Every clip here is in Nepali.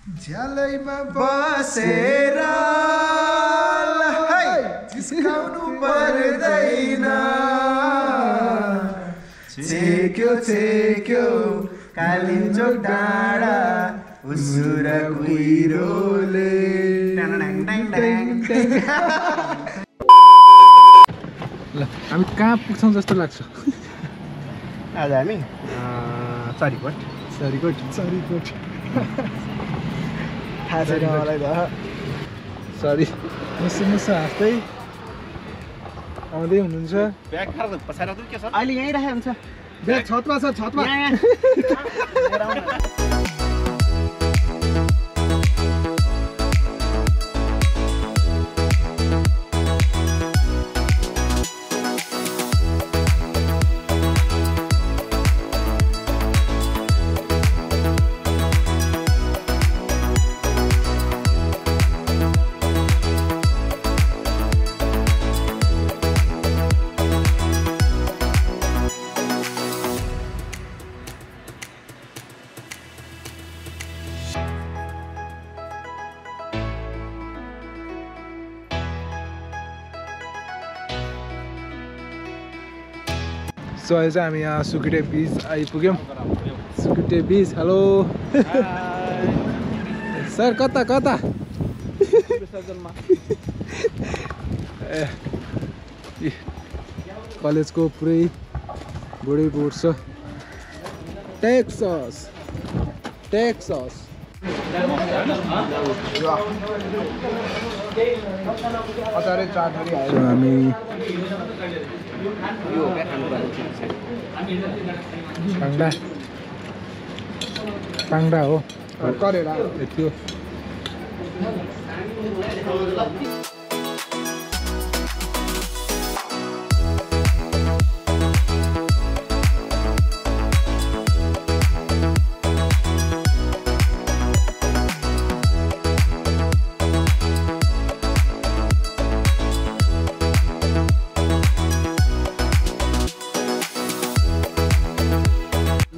झ्यालैमा बसेर जिस्काउनु पर्दैन छेक्यो कालिम्चोक डाँडा उसुर कुहिरोले ल हामी कहाँ पुग्छौँ जस्तो लाग्छ आज हामी सरीकोट थाहा छैन मलाई त सरी मुसु हाँस्दै आउँदै हुनुहुन्छ अहिले यहीँ राखेको हुन्छ ब्याग छतमा छ छतमा सो अहिले चाहिँ हामी यहाँ सुकुटे बीच आइपुग्यौँ सुकुटे बीच हेलो सर कता कलेजको पुरै बुढै बोर्ड छ टेक्सस हामी पाङ्डा हो करेर त्यो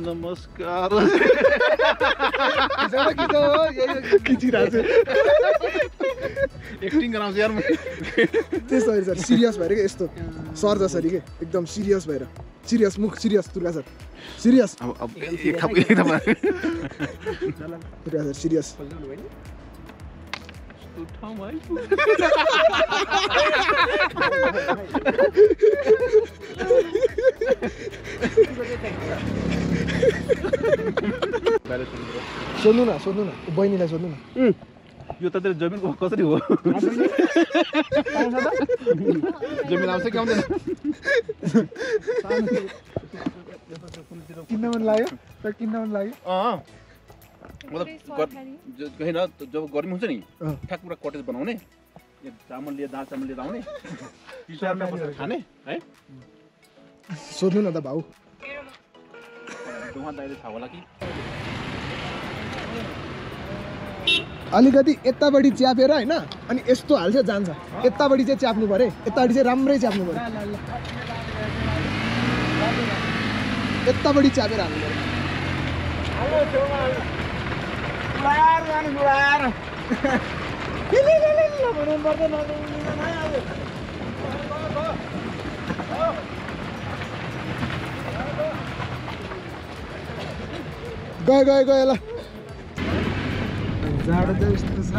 नमस्कार एक्टिङ गराउँछु यार त्यसरी सर सिरियस भएर के यस्तो सर जसरी के एकदम सिरियस भएर सिरियस मुख serious Durga sir serious Durga sir serious सोध्नु न बहिनीलाई सोध्नु न यो त तेरो जमिन कसरी हो जमिन आउँछ कि आउँदैन किन्न मन लाग्यो मतलब होइन जब गर्मी हुन्छ नि ठ्याक पुरा कटेज बनाउने चामल लिएर दाल चामल लिएर आउने पिसारमा बसेर खाने है सोध्नु न त भाउ दाइले थाहा होला कि अलिकति यतापट्टि च्यापेर होइन अनि यस्तो हाल्छ जान्छ यतापट्टि चाहिँ च्याप्नु पऱ्यो यतापट्टि चाहिँ राम्रै च्याप्नु पऱ्यो यतापट्टि च्यापेर हाल्नु पऱ्यो गयो ल जाडो त यस्तो छ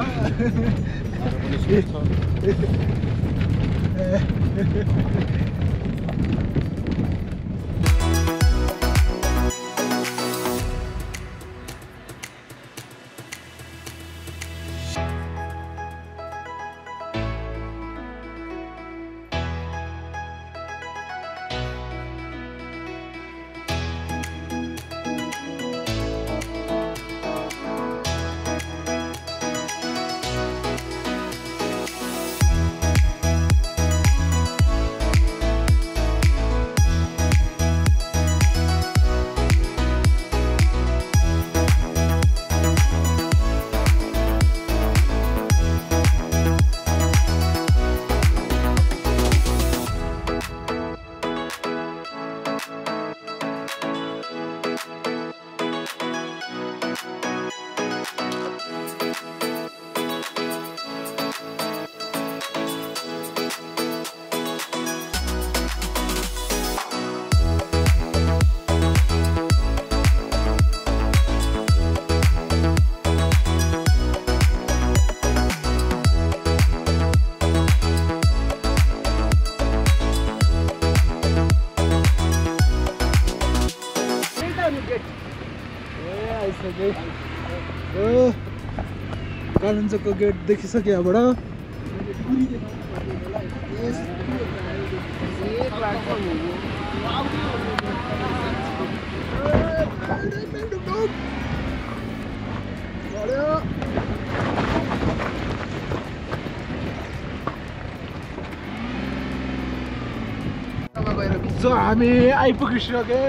कालिम्पोङको गेट देखिसक्यो यहाँबाट सो हामी आइपुगिसक्यो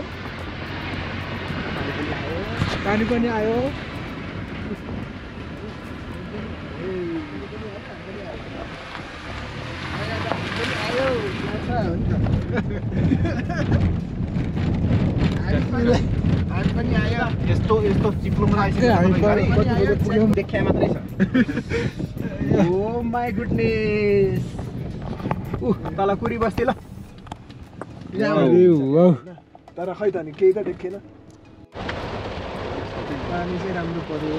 पानी पनि आयो यस्तो यस्तो चिप्लोमा आइसक्यो देखिया मात्रै छ ओ माई गुडनेस तल कुरी बस्ती ल तर खै त नि केही त देखेन पानी चाहिँ राम्रो पर्यो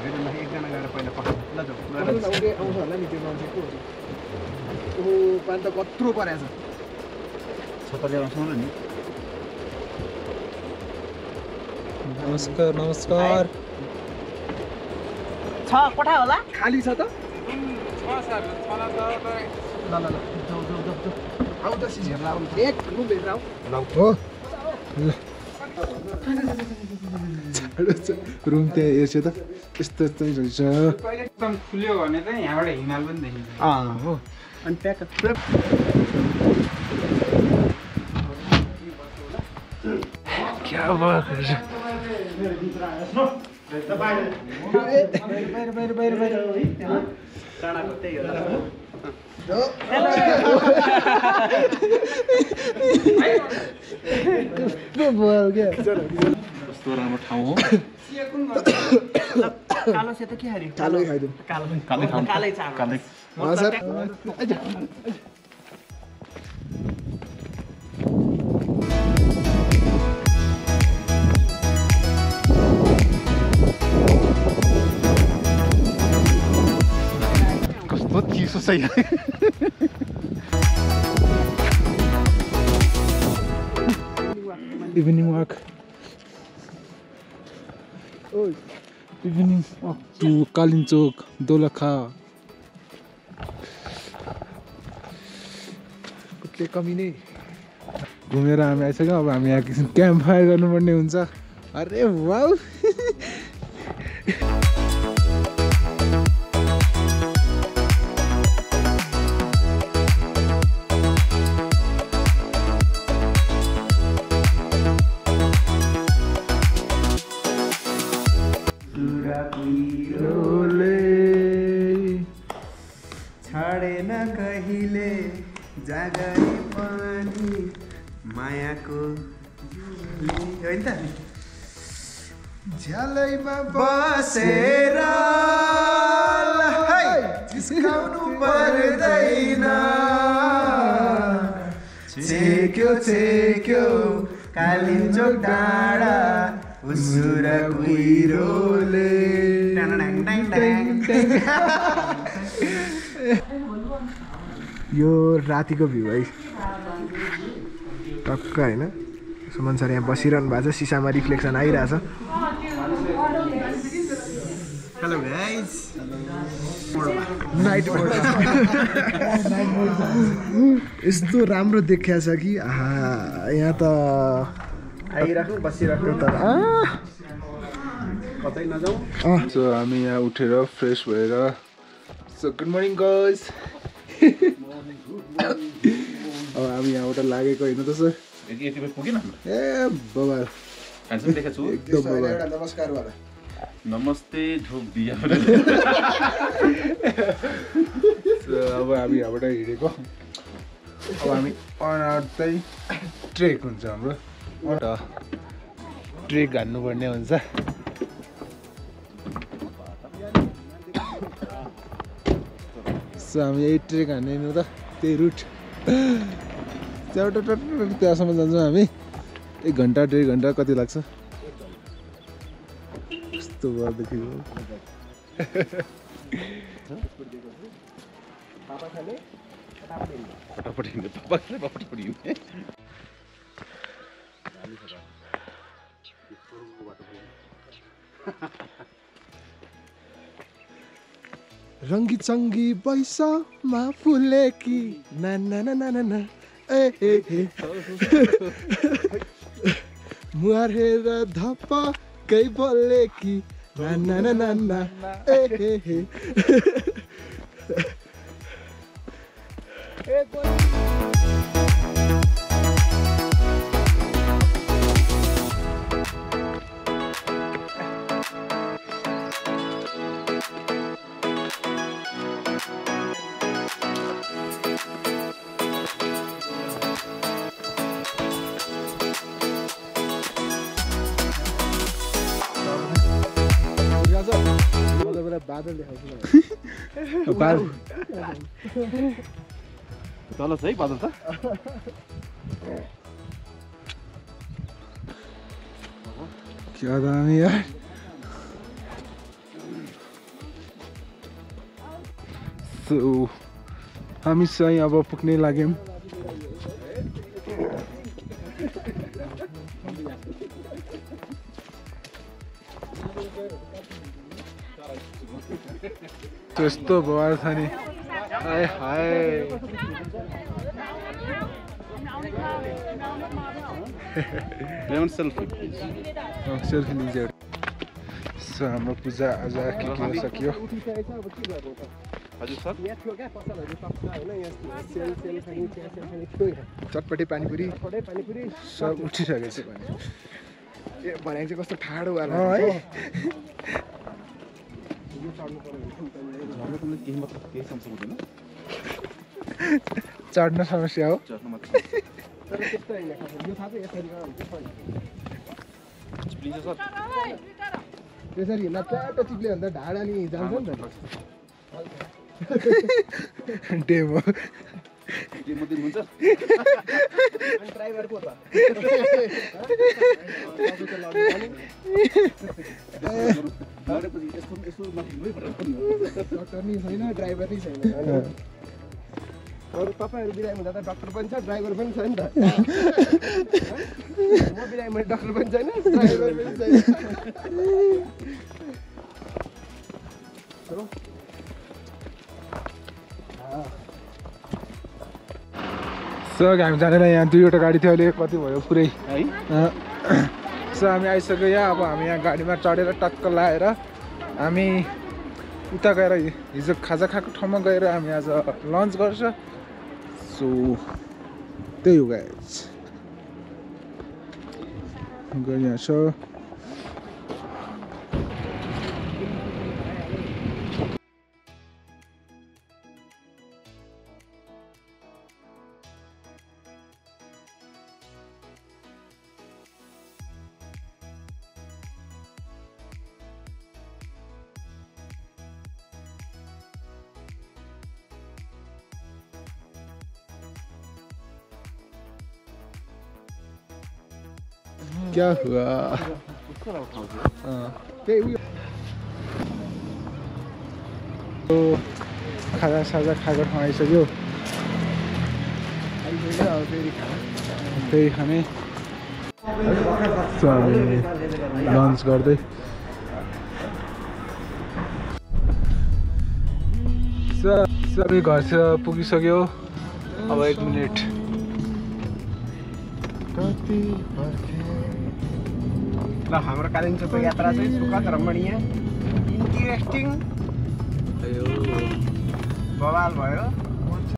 एकजना गएर पहिला पठाउ ल जाऊ आउँछ होला नि त्यो मान्छे को ओहो पानी त कत्रो परेछ छता ल्याउँछ नि नमस्कार नमस्कार छ कोठा होला खाली छ त ल ल ल जाऊ जाऊ जाऊ आउ त सिज हेर्ला एक रुम भित्र आउ हो रुम त्यहाँ हेर्छु त यस्तो चाहिँ रहेछ एकदम खुल्यो भने चाहिँ यहाँबाट हिमाल पनि देखिन्छ हो अनि प्याक क्या बात है कस्तो राम्रो ठाउँ हो कालो सेतो के हाल्यो कालै खाइदिउँ कालै ठाउँ कालै चाड कालै सर कस्तो चिसो छ यहाँ evening walk evening walk to Kalimpong Dolakha के कमी नै घुमेर हामी आइसक्यौँ अब हामी यहाँ एकछिन क्याम्प फायर गर्नुपर्ने हुन्छ अरे वाउ छाडेन कहिले जागरी पनि मायाको होइन त झ्यालैमा बसेर जिस्काउनु पर्दैन छेक्यो कालिम्पोङ डाँडा उसुर कुहिरोले यो रातिको भ्यू है टक्क होइन सुमन सर यहाँ बसिरहनु भएको छ सिसामा रिफ्लेक्सन आइरहेछ हेलो गाइस नाइट मोड यस्तो राम्रो देखिया छ कि आहा यहाँ त आइराख्नु बसिराख्नु तर कतै नजाऊ सो हामी यहाँ उठेर फ्रेस भएर सो गुड मर्निङ गाइस अब हामी यहाँबाट लागेको होइन त सर यति बेला पुगेन हाम्रो ए बाबा ह्यान्डसम देखेको छु एकदम बाबा नमस्कार वाला नमस्ते झोक दिया सो अब हामी यहाँबाट हिँडेको अब हामी 1 आवर चाहिँ ट्रेक हुन्छ हाम्रो ट्रेक हान्नुपर्ने हुन्छ सो हामी यही ट्रेक हान्ने त त्यही रुट त्यहाँबाट त्यहाँसम्म जान्छौँ हामी 1 घन्टा 1.5 घन्टा कति लाग्छ यस्तो भएदेखि फटाफट हिँड्ने फटाफट हिँड्ने रङ्गी चङ्गी बैसामा फुलेकी ना ना ना ना ना ना ए ए ए मुहार हेर धप्पकै बोलेकी ना ना ना ना ना ए ए ए बादल देखाउँछु तल छ है बादल त क्या दामी यार सो हामी चाहिँ अब पुग्ने लाग्यौँ त्यस्तो बवाल छ नि हाय हाय सेल्फी सेल्फी लिन्छ एउटा सो हाम्रो पूजा आज के सकियो हजुर सर चटपटे पानीपुरी सब उठिसकेको छ ए भनेको चाहिँ कस्तो ठाडो वाला है केही समस्या हुँदैन चढ्न समस्या हो चढ्न मात्र तर त्यस्तो होइन यो थाहा छ यसरी प्लिज सर त्यसरी हिँड्दा प्याटो चिप्ले भन्दा ढाडा नि जान्छ नि त डेमो के मात्रै हुन्छ ड्राइभर को त डक्टर नि छैन ड्राइभर नि छैन अरू तपाईँहरू बिरामी हुँदा त डक्टर पनि छ ड्राइभर पनि छ नि त म बिरामी भने डक्टर पनि छैन ड्राइभर पनि छैन सो हामी जानेर यहाँ दुईवटा गाडी थियो अहिले कति भयो पुरै है सो हामी आइसक्यो यहाँ अब हामी यहाँ गाडीमा चढेर टक्क लाएर हामी उता गएर हिजो खाजा खाएको ठाउँमा गएर हामी आज लन्च गर्छ सो त्यही हो गाइस यहाँ छ क्या हुआ त्यही उयो खाजा साजा खाएको ठाउँ आइसक्यो त्यही खाने हामी लन्च गर्दै सबै घरतिर पुगिसक्यो अब 1 मिनट ल हाम्रो कालिम्पोङको यात्रा चाहिँ सुखद रमणीय इन्ट्रेस्टिङ बवाल भयो